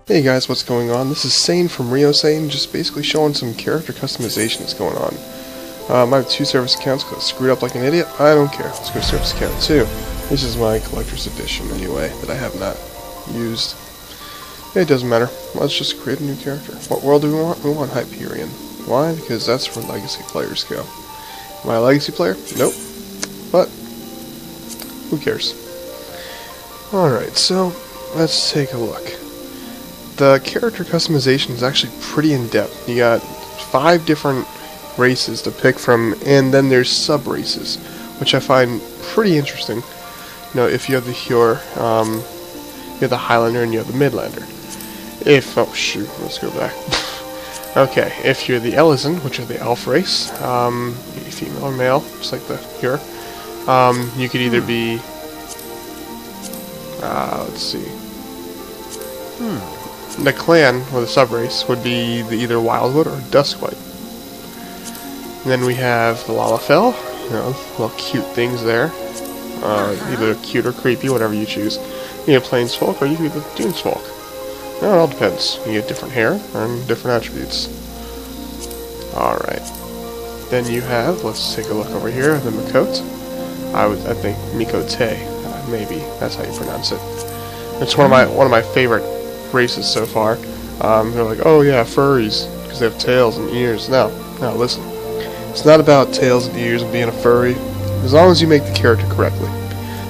Hey guys, what's going on? This is Sains from Sains, just basically showing some character customization that's going on. I have two service accounts because I screwed up like an idiot. I don't care. Let's go to service account 2. This is my collector's edition anyway, that I have not used. It doesn't matter. Let's just create a new character. What world do we want? We want Hyperion. Why? Because that's where legacy players go. Am I a legacy player? Nope. But, who cares? Alright, so, let's take a look. The character customization is actually pretty in-depth. You got 5 different races to pick from, and then there's sub-races, which I find pretty interesting. You know, if you have the Hure, you have the Highlander, and you have the Midlander. Oh shoot, let's go back. Okay, if you're the Elysian, which are the elf race, female or male, just like the Hure, you could either be, let's see. The clan, or the sub-race, would be either Wildwood or Duskwhite. And then we have the Lalafell, you know, little cute things there. Either cute or creepy, whatever you choose. You get Plainsfolk, or you can be the Dunesfolk. No, it all depends. You get different hair, and different attributes. Alright. Then you have, let's take a look over here, the Miqo'te. I think Miqo'te, maybe, that's how you pronounce it. It's one of my favorite races so far. They're like, oh yeah, furries, because they have tails and ears. No, listen. It's not about tails and ears and being a furry, as long as you make the character correctly.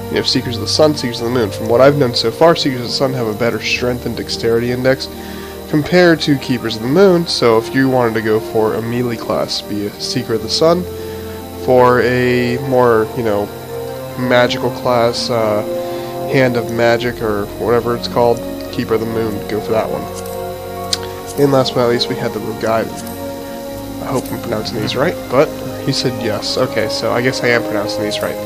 You have Seekers of the Sun, Seekers of the Moon. From what I've known so far, Seekers of the Sun have a better strength and dexterity index compared to Keepers of the Moon, so if you wanted to go for a melee class, be a Seeker of the Sun. For a more, you know, magical class, Hand of Magic, or whatever it's called, Keeper of the Moon, go for that one. And last but not least, we had the Rogaiden. I hope I'm pronouncing these right, but he said yes. Okay, so I guess I am pronouncing these right.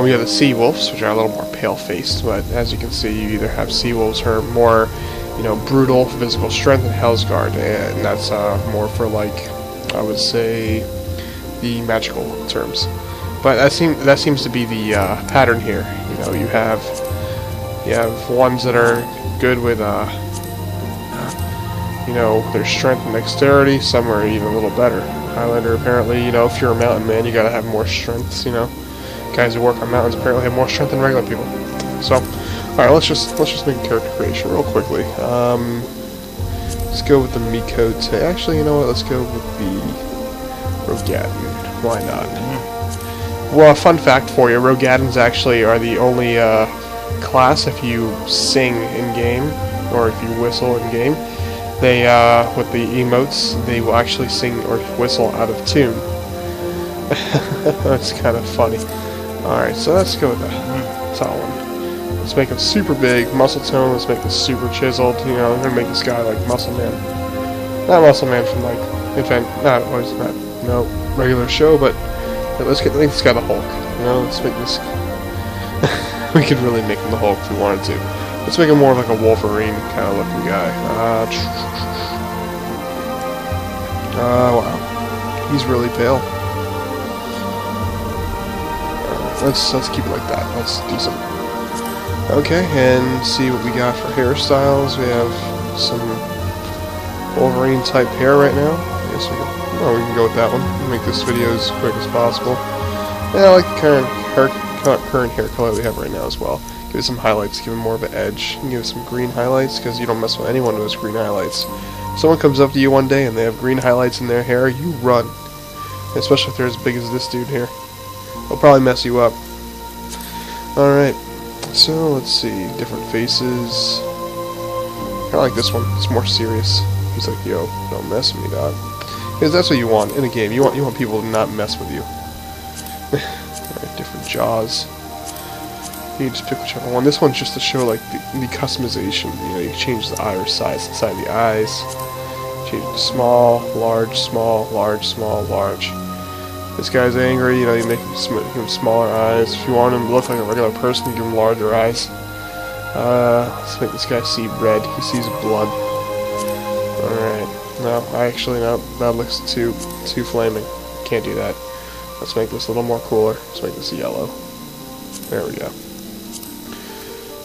We have the Sea Wolves, which are a little more pale-faced, but as you can see, you either have Sea Wolves who are more, you know, brutal physical strength, and Hellsguard, and that's more for, like, I would say, the magical terms. But that seems to be the pattern here. You know, you have ones that are good with, you know, their strength and dexterity. Some are even a little better. Highlander, apparently, you know, if you're a mountain man, you gotta have more strengths, you know. Guys who work on mountains apparently have more strength than regular people. So, alright, let's just make a character creation real quickly. Let's go with the Miqo'te. Actually, you know what, let's go with the Rogaiden. Why not? Well, a fun fact for you, Rogadens actually are the only, class, if you sing in-game, or if you whistle in-game, they, with the emotes, they will actually sing or whistle out of tune. That's kind of funny. Alright, so let's go with the tall one. Let's make him super big, muscle tone, let's make this super chiseled, you know, we're gonna make this guy like Muscle Man. Not Muscle Man from, like, no regular show, but let's make this guy the Hulk. You know, let's make this... We could really make him the Hulk if we wanted to. Let's make him more like a Wolverine kind of looking guy. Wow. He's really pale. Let's keep it like that. That's decent. Okay, and see what we got for hairstyles. We have some Wolverine type hair right now. I guess we can go with that one. Make this video as quick as possible. Yeah, I like the current hair color we have right now as well. Give it some highlights, give it more of an edge. You can give it some green highlights, because you don't mess with anyone who has green highlights. If someone comes up to you one day and they have green highlights in their hair, you run. Especially if they're as big as this dude here. They'll probably mess you up. Alright, so let's see, different faces. I like this one, it's more serious. He's like, yo, don't mess with me, dog. Because that's what you want in a game. You want people to not mess with you. Alright, different jaws. You can just pick whichever one. This one's just to show, like, the customization. You know, you change the iris size inside the eyes. Change it to small, large, small, large, small, large. This guy's angry, you know, you make him smaller eyes. If you want him to look like a regular person, you give him larger eyes. Let's make this guy see red. He sees blood. Alright. No, that looks too flaming. Can't do that. Let's make this a little more cooler. Let's make this yellow. There we go.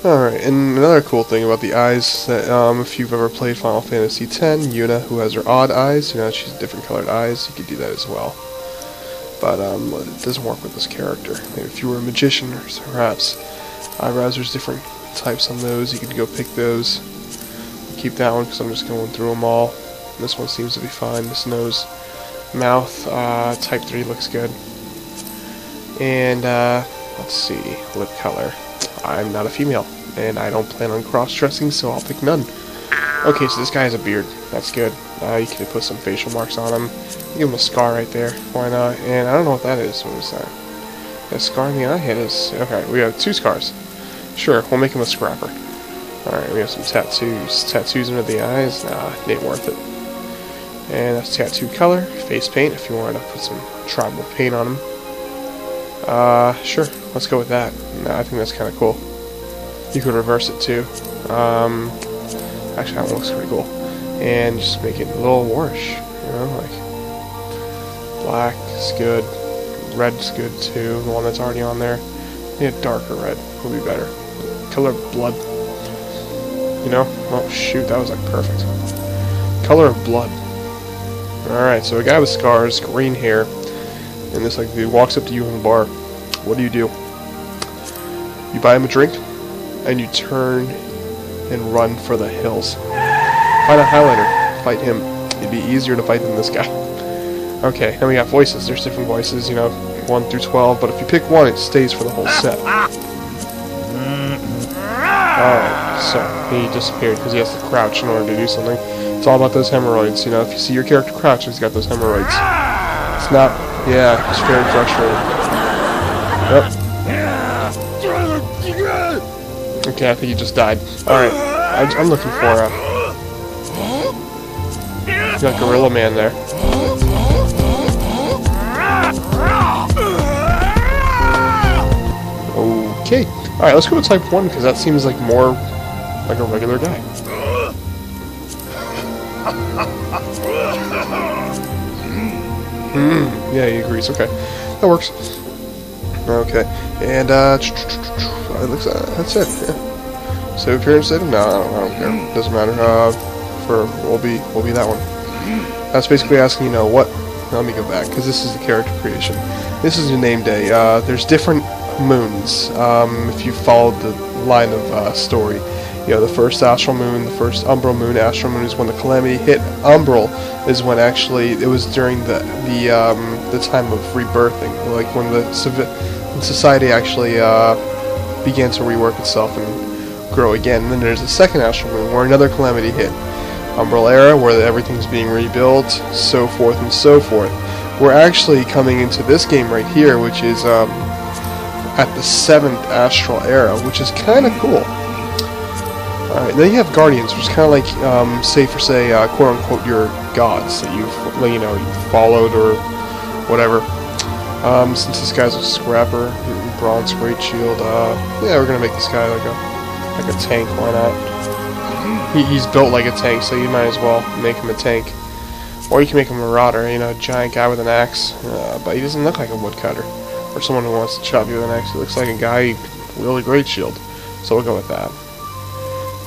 Alright, and another cool thing about the eyes, that if you've ever played Final Fantasy X, Yuna, who has her odd eyes, you know, she's different colored eyes, you could do that as well. But it doesn't work with this character. Maybe if you were a magician, or perhaps eyebrows, there's different types on those, you could go pick those. Keep that one, because I'm just going through them all. This one seems to be fine, this nose. Mouth, type 3 looks good. And, let's see, lip color. I'm not a female, and I don't plan on cross-dressing, so I'll pick none. Okay, so this guy has a beard. That's good. You can put some facial marks on him. Give him a scar right there. Why not? And I don't know what that is. What is that? A scar in the eye? It is. Okay, we have 2 scars. Sure, we'll make him a scrapper. Alright, we have some tattoos. Tattoos under the eyes? Nah, it ain't worth it. And that's tattoo color. Face paint, if you wanted to put some tribal paint on him. Sure, let's go with that. Nah, I think that's kind of cool. You could reverse it too. Actually, that one looks pretty cool. And just make it a little warish, you know, like black is good, red's good too. The one that's already on there. Yeah, darker red would be better. Color of blood. You know? Oh shoot, that was like perfect. Color of blood. Alright, so a guy with scars, green hair. And this like dude walks up to you in the bar. What do? You buy him a drink, and you turn and run for the hills. Find a highlighter, fight him. It'd be easier to fight than this guy. Okay, then we got voices. There's different voices, you know, 1 through 12, but if you pick one, it stays for the whole set. Alright, so he disappeared because he has to crouch in order to do something. It's all about those hemorrhoids, you know, if you see your character crouch, he's got those hemorrhoids. It's not, yeah, it's very frustrating. Yep. Okay, I think he just died. Alright, I'm looking for a... You got Gorilla Man there. Okay. Alright, let's go to type 1, because that seems like more like a regular guy. Yeah, he agrees. Okay. That works. Okay. And, it looks, that's it. Yeah. So appearance data? No, I don't care. Doesn't matter. We'll be that one. That's basically asking, you know, what... Let me go back, because this is the character creation. This is your name day. There's different moons. If you followed the line of story, you know, the first astral moon, the first umbral moon. Astral moon is when the calamity hit. Umbral is when actually it was during the time of rebirthing, like when the society actually began to rework itself and grow again. And then there's a second astral moon where another calamity hit. Umbral era, where everything's being rebuilt, so forth and so forth. We're actually coming into this game right here, which is at the 7th astral era, which is kind of cool. Alright, then you have Guardians, which is kind of like, say, quote-unquote, your gods that you've followed or whatever. Since this guy's a scrapper, bronze great shield, yeah, we're gonna make this guy like a tank. Why not? He's built like a tank, so you might as well make him a tank. Or you can make him a marauder, you know, a giant guy with an axe. But he doesn't look like a woodcutter or someone who wants to chop you with an axe. He looks like a guy with a great shield. So we'll go with that.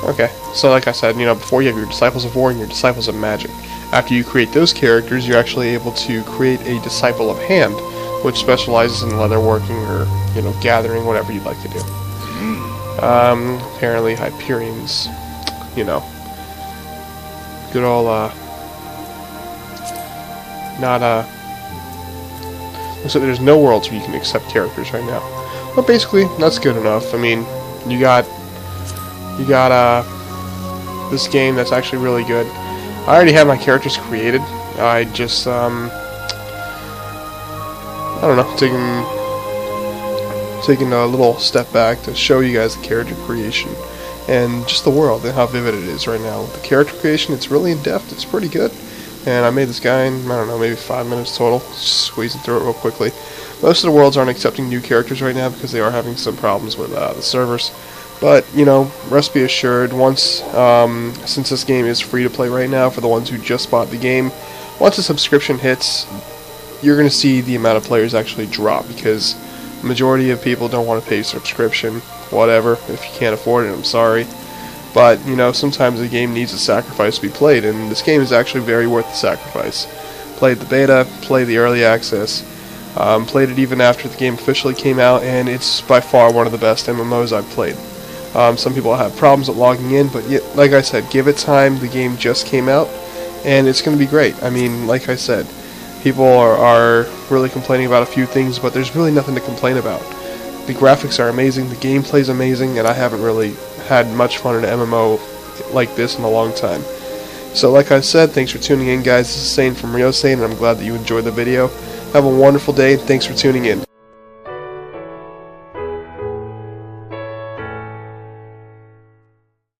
Okay, so like I said, you know, before you have your Disciples of War and your Disciples of Magic. After you create those characters, you're actually able to create a Disciple of Hand, which specializes in leatherworking or, you know, gathering, whatever you'd like to do. Apparently Hyperions, you know, good old, looks like there's no worlds where you can accept characters right now. But basically, that's good enough. I mean, you got this game that's actually really good. I already have my characters created. I just, I don't know, taking a little step back to show you guys the character creation and just the world and how vivid it is right now. The character creation, it's really in depth. It's pretty good. And I made this guy in, I don't know, maybe 5 minutes total, squeezing through it real quickly. Most of the worlds aren't accepting new characters right now because they are having some problems with the servers. But, you know, rest be assured, once, since this game is free to play right now for the ones who just bought the game, once the subscription hits, you're going to see the amount of players actually drop because the majority of people don't want to pay subscription. whatever. If you can't afford it, I'm sorry. But, you know, sometimes a game needs a sacrifice to be played, and this game is actually very worth the sacrifice. Played the beta, played the early access, played it even after the game officially came out, and it's by far one of the best MMOs I've played. Some people have problems with logging in, but like I said, give it time. The game just came out, and it's going to be great. I mean, like I said, people are really complaining about a few things, but there's really nothing to complain about. The graphics are amazing, the gameplay is amazing, and I haven't really had much fun in an MMO like this in a long time. So like I said, thanks for tuning in, guys. This is Sains from Sains, and I'm glad that you enjoyed the video. Have a wonderful day, and thanks for tuning in.